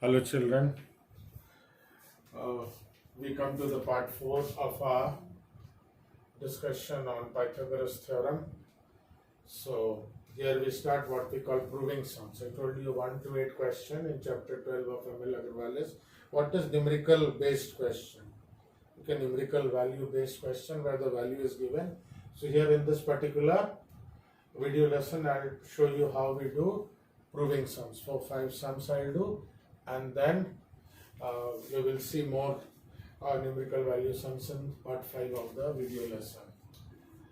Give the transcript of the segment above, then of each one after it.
Hello children, uh, we come to the part 4 of our discussion on Pythagoras theorem. So here we start what we call proving sums. I told you 1 to 8 question in chapter 12 of Emil Agarwal is what is numerical based question. Okay, numerical value based question where the value is given. So here in this particular video lesson I'll show you how we do proving sums. 4-5 sums I'll do, and then you will see more numerical value sums in part 5 of the video lesson.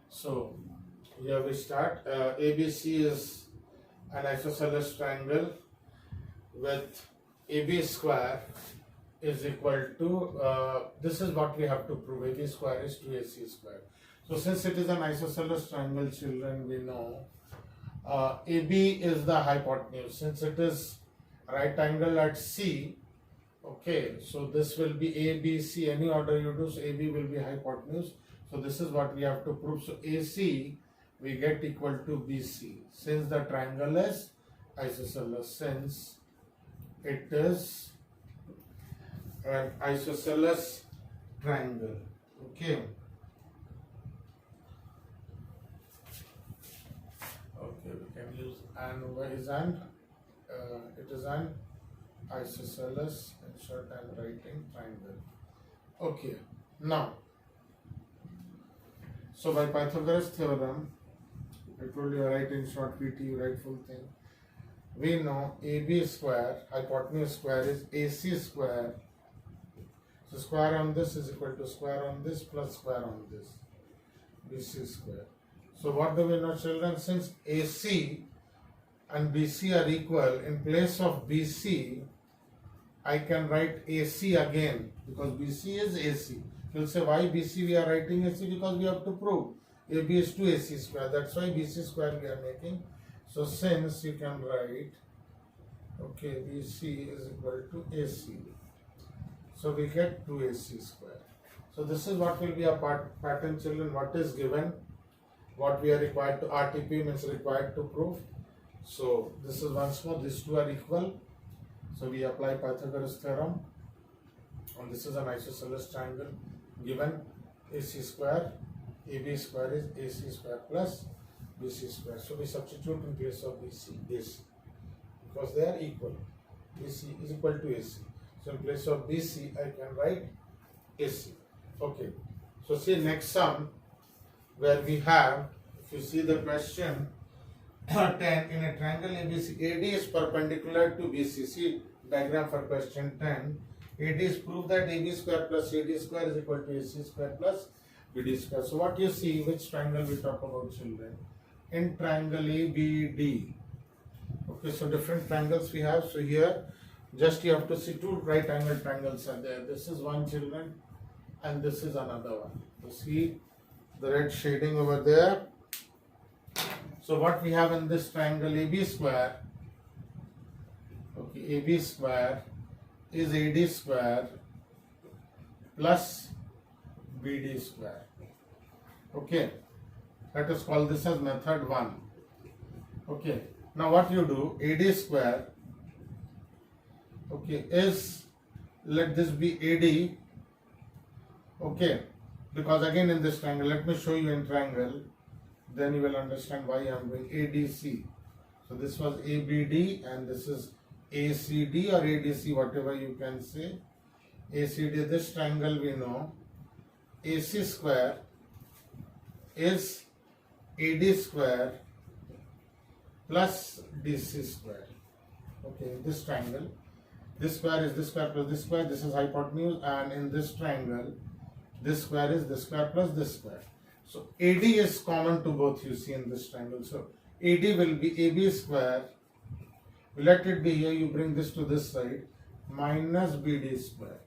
So here we start. ABC is an isosceles triangle with AB square is equal to, this is what we have to prove, AB square is 2AC square. So since it is an isosceles triangle, children, we know AB is the hypotenuse. Since it is right angle at C, okay, so this will be ABC, any order you do, so AB will be hypotenuse. So this is what we have to prove. So AC we get equal to BC since the triangle is isosceles, since it is an isosceles triangle. Okay. Okay, we can use it is an isosceles, insert and writing triangle. Okay, now, so by Pythagoras theorem, I told you write in short PT, you write full thing. We know AB square, hypotenuse square is AC square. So square on this is equal to square on this plus square on this, BC square. So what do we know, children? Since AC and BC are equal, in place of BC, I can write AC again because BC is AC. You'll say why BC we are writing AC? Because we have to prove AB is 2AC square. That's why BC square we are making. So since you can write, okay, BC is equal to AC. So we get 2AC square. So this is what will be a pattern, children. What is given, what we are required to, RTP means required to prove. So this is once more, these two are equal. So we apply Pythagoras theorem, and this is an isosceles triangle given AC square, AB square is AC square plus BC square. So we substitute in place of BC, AC, because they are equal. BC is equal to AC. So in place of BC, I can write AC. Okay. So see next sum where we have, if you see the question 10, in a triangle ABC, AD is perpendicular to BC. See diagram for question 10. AD is prove that AB square plus AD square is equal to AC square plus BD square. So what you see, which triangle we talk about, children? In triangle ABD. Okay, so different triangles we have. So here just you have to see two right angle triangles are there. This is one, children, and this is another one. So see the red shading over there. So what we have in this triangle AB square, okay, AB square is AD square plus BD square. Okay, let us call this as method 1. Okay, now what you do, AD square, okay, is, let this be AD, okay, because again in this triangle, let me show you in triangle, then you will understand why I am doing ADC. So this was ABD and this is ACD or ADC, whatever you can say. ACD, this triangle we know, AC square is AD square plus DC square. Okay, this triangle, this square is this square plus this square, this is hypotenuse, and in this triangle, this square is this square plus this square. So AD is common to both, you see in this triangle. So AD will be AB square, let it be here, you bring this to this side, minus BD square.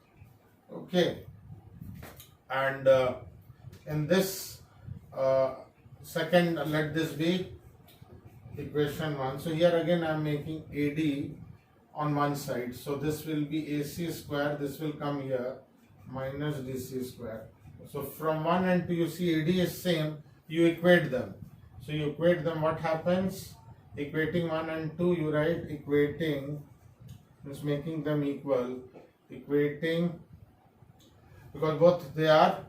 Okay, and in this second, let this be equation 1. So here again I am making AD on one side. So this will be AC square, this will come here, minus DC square. So from 1 and 2, you see AD is same, you equate them. So you equate them, what happens? Equating 1 and 2, you write equating is making them equal, equating, because both they are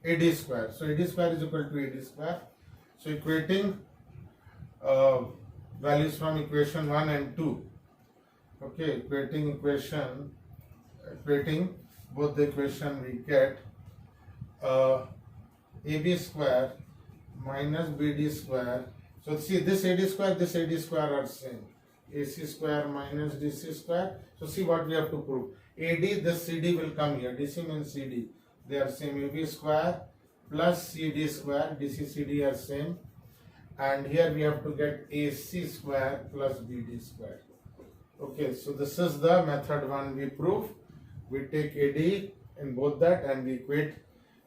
AD square. So AD square is equal to AD square. So equating values from equation 1 and 2. Okay, equating both the equation, we get AB square minus BD square. So see, this AD square are same. AC square minus DC square. So see what we have to prove. AD, this CD will come here. DC means CD. They are same. AB square plus CD square. DC, CD are same. And here we have to get AC square plus BD square. Okay, so this is the method 1 we prove. We take AD in both that and we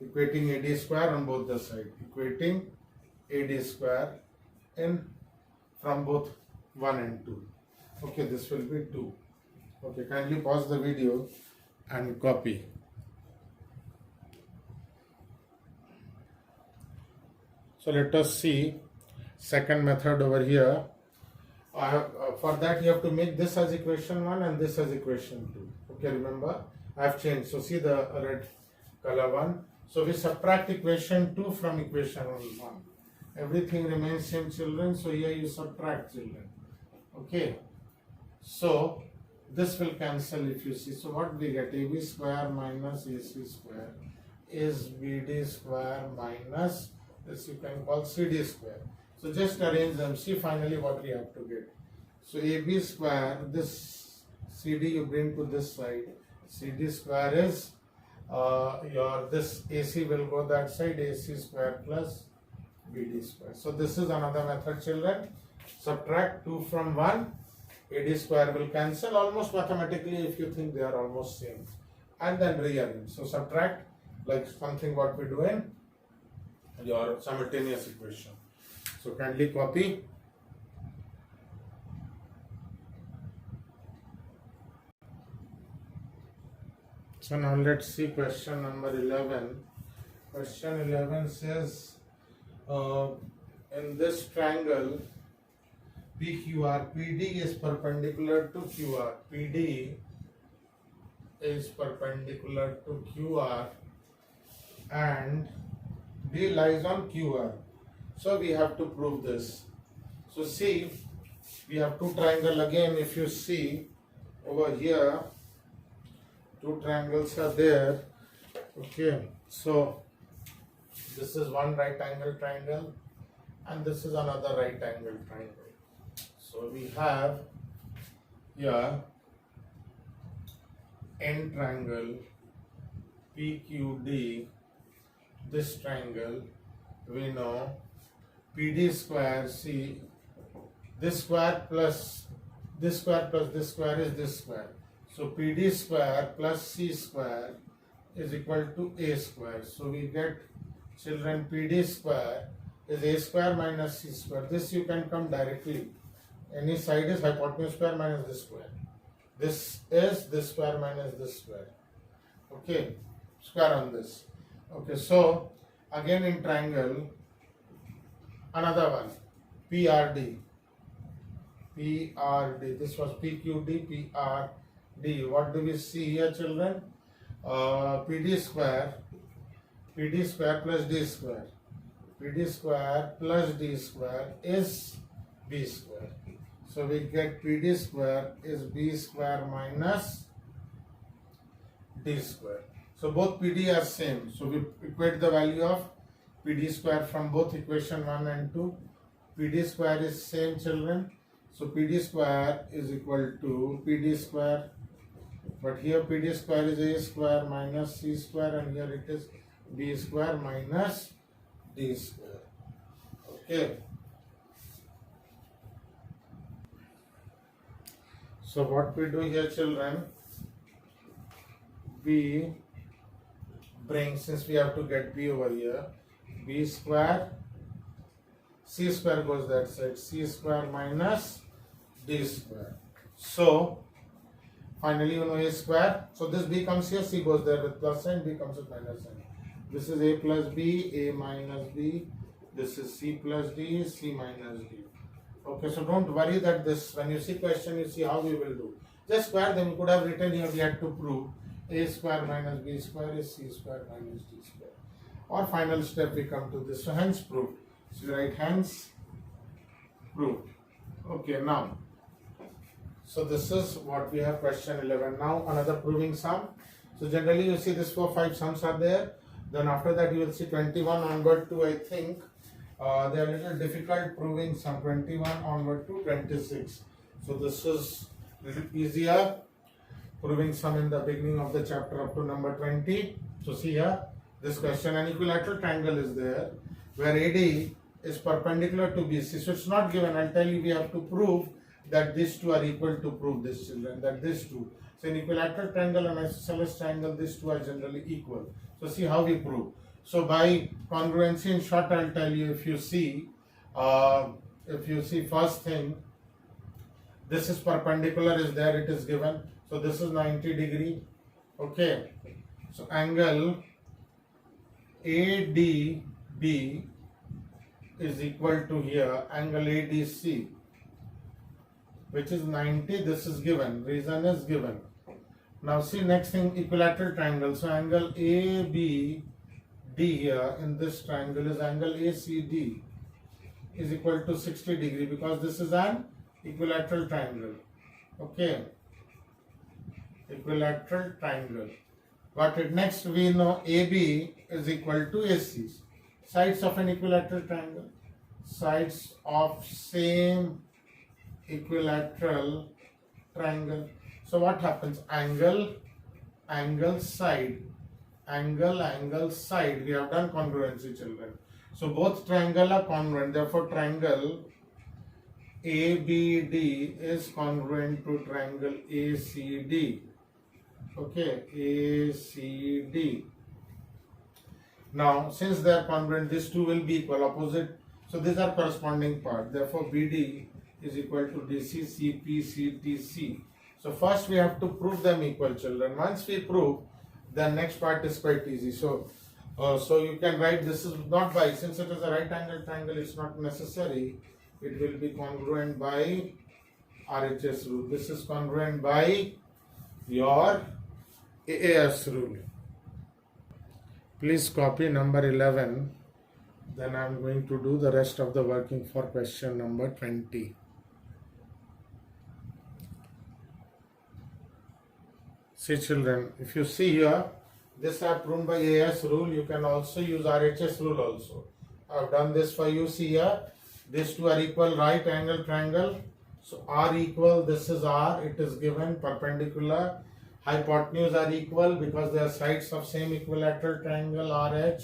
equating AD square on both the side. Equating AD square in from both 1 and 2. Okay, this will be 2. Okay, kindly pause the video and copy. So let us see second method over here. For that you have to make this as equation 1 and this as equation 2. Okay, remember I have changed. So see the red color one. So we subtract equation 2 from equation 1. Everything remains same, children. So here you subtract, children. Okay. So this will cancel if you see. So what we get? AB square minus AC square is BD square minus this you can call CD square. So just arrange them. See finally what we have to get. So AB square, this CD you bring to this side. CD square is your this AC will go that side. AC square plus BD square. So this is another method, children. Subtract 2 from 1. AD square will cancel almost mathematically if you think they are almost same. And then rearrange. So subtract like something what we do in your simultaneous equation. So kindly copy. So now let's see question number 11. Question 11 says in this triangle PQR, PD is perpendicular to QR. PD is perpendicular to QR and D lies on QR. So we have to prove this. So see, we have two triangles again. If you see over here, two triangles are there. Okay, so this is one right angle triangle and this is another right angle triangle. So we have here N triangle PQD. This triangle we know PD square, see this square plus this square plus this square is this square. So PD square plus C square is equal to A square. So we get, children, PD square is A square minus C square. This you can come directly. Any side is hypotenuse square minus this square. This is this square minus this square. Okay, square on this. Okay, so again in triangle, another one, PRD. PRD. This was PQD, PRD. What do we see here, children? PD square plus D square. PD square plus D square is B square. So we get PD square is B square minus D square. So both PD are same. So we equate the value of PD square from both equation 1 and 2. PD square is same, children. So PD square is equal to PD square. But here PD square is A square minus C square and here it is B square minus D square. Okay. So what we do here, children, we bring, since we have to get B over here, B square, C square goes that side, C square minus D square. So finally you know A square. So this B comes here, C goes there with plus sign, B comes with minus sign. This is A plus B, A minus B. This is C plus D, C minus D. Okay, so don't worry that this, when you see question, you see how we will do. just square them. You could have written here we had to prove a square minus b square is c square minus d square. Or final step we come to this. So hence proved. So you write hence proved. Okay, now. So this is what we have question 11. Now another proving sum. So generally you see this 4, 5 sums are there. Then after that you will see 21 onward to I think they are a little difficult proving sum 21 onward to 26. So this is a little easier proving sum in the beginning of the chapter up to number 20. So see here this question, an equilateral triangle is there where AD is perpendicular to BC. So it's not given. I'll tell you we have to prove that these two are equal to prove this, children, that these two. So in equilateral triangle and isosceles triangle, these two are generally equal. So see how we prove. So by congruency, in short, I'll tell you, if you see first thing, this is perpendicular is there, it is given. So this is 90 degree. Okay. So angle ADB is equal to here angle ADC, which is 90. This is given. Reason is given. Now see next thing, equilateral triangle. So angle ABD here in this triangle is angle ACD is equal to 60 degree because this is an equilateral triangle. Okay. Equilateral triangle. Got it. Next we know AB is equal to AC. Sides of an equilateral triangle. Sides of same equilateral triangle. So what happens? Angle, side. Angle, side. We have done congruency, children. So both triangle are congruent. Therefore, triangle ABD is congruent to triangle ACD. Okay, ACD. Now, since they are congruent, these two will be equal, opposite. So these are corresponding part. Therefore, BD is equal to DC, CP, CTC. So first we have to prove them equal, children. Once we prove, the next part is quite easy. So you can write this is not by, since it is a right angle triangle, it's not necessary. It will be congruent by RHS rule. This is congruent by your AAS rule. Please copy number 11. Then I am going to do the rest of the working for question number 20. See, children, if you see here, this I have proven by AS rule. You can also use RHS rule also. I have done this for you. See here, these two are equal, right angle triangle. So R equal, this is R, it is given, perpendicular. Hypotenuse are equal because they are sides of same equilateral triangle RH.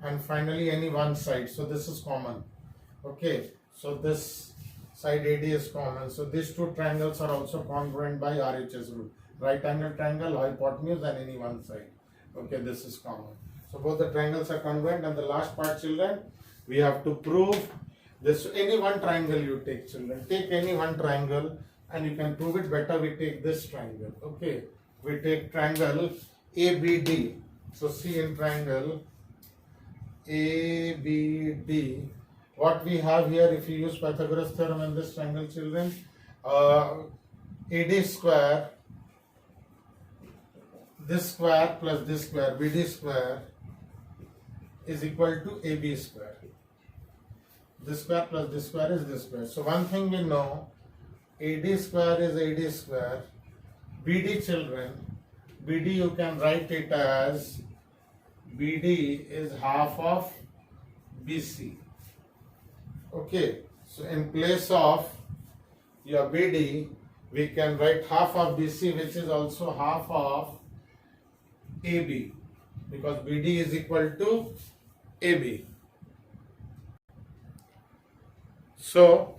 And finally any one side. So this is common. Okay. So this side AD is common. So these two triangles are also congruent by RHS rule. Right angle triangle, hypotenuse and any one side. Okay, this is common. So both the triangles are congruent, and the last part, children, we have to prove this. Any one triangle you take, children. Take any one triangle and you can prove it better. We take this triangle. Okay, we take triangle ABD. So see in triangle ABD, what we have here, if you use Pythagoras theorem in this triangle, children, AD square, this square plus this square, BD square is equal to AB square. This square plus this square is this square. So one thing we know, AD square is AD square. BD, children, BD you can write it as BD is half of BC. Okay, so in place of your BD, we can write half of BC, which is also half of AB, because BD is equal to AB. So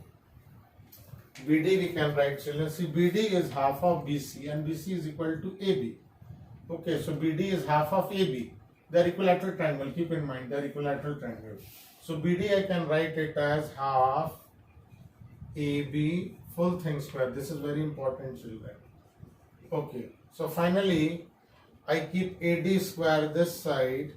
BD we can write, children, see BD is half of BC and BC is equal to AB. Okay, so BD is half of AB. They are equilateral triangle, keep in mind they are equilateral triangle. So BD I can write it as half AB full thing square. This is very important, children. Okay, so finally I keep AD square this side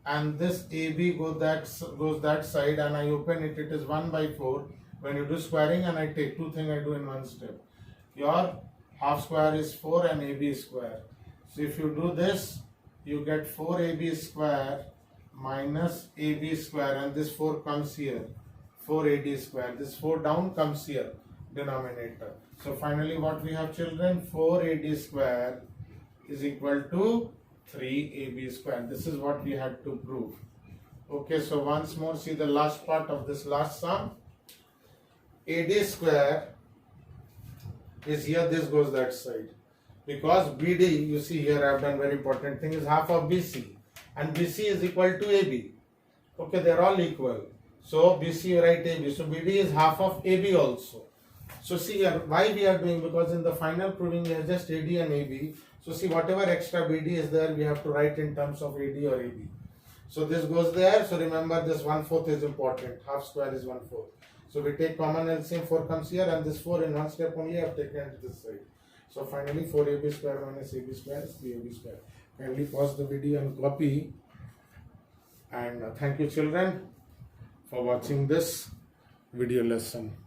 and this AB goes that side, and I open it, it is 1 by 4. When you do squaring and I take two things I do in one step. Your half square is 4 and AB square. So if you do this, you get 4AB square minus AB square, and this 4 comes here, 4AD square. This 4 down comes here, denominator. So finally what we have, children? 4AD square is equal to 3AB square. This is what we had to prove. Okay, so once more see the last part of this last sum. AD square is here, this goes that side. Because BD, you see here I have done very important thing, is half of BC. And BC is equal to AB. Okay, they are all equal. So BC you write AB. So BD is half of AB also. So see here, why we are doing? Because in the final proving we have just AD and AB. So see, whatever extra BD is there, we have to write in terms of AD or AB. So this goes there. So remember, this 1/4 is important. Half square is 1/4. So we take common LCM, 4 comes here, and this 4 in one step only I have taken it to this side. So finally 4AB square minus AB square is 3AB square. Kindly pause the video and copy. And thank you children for watching this video lesson.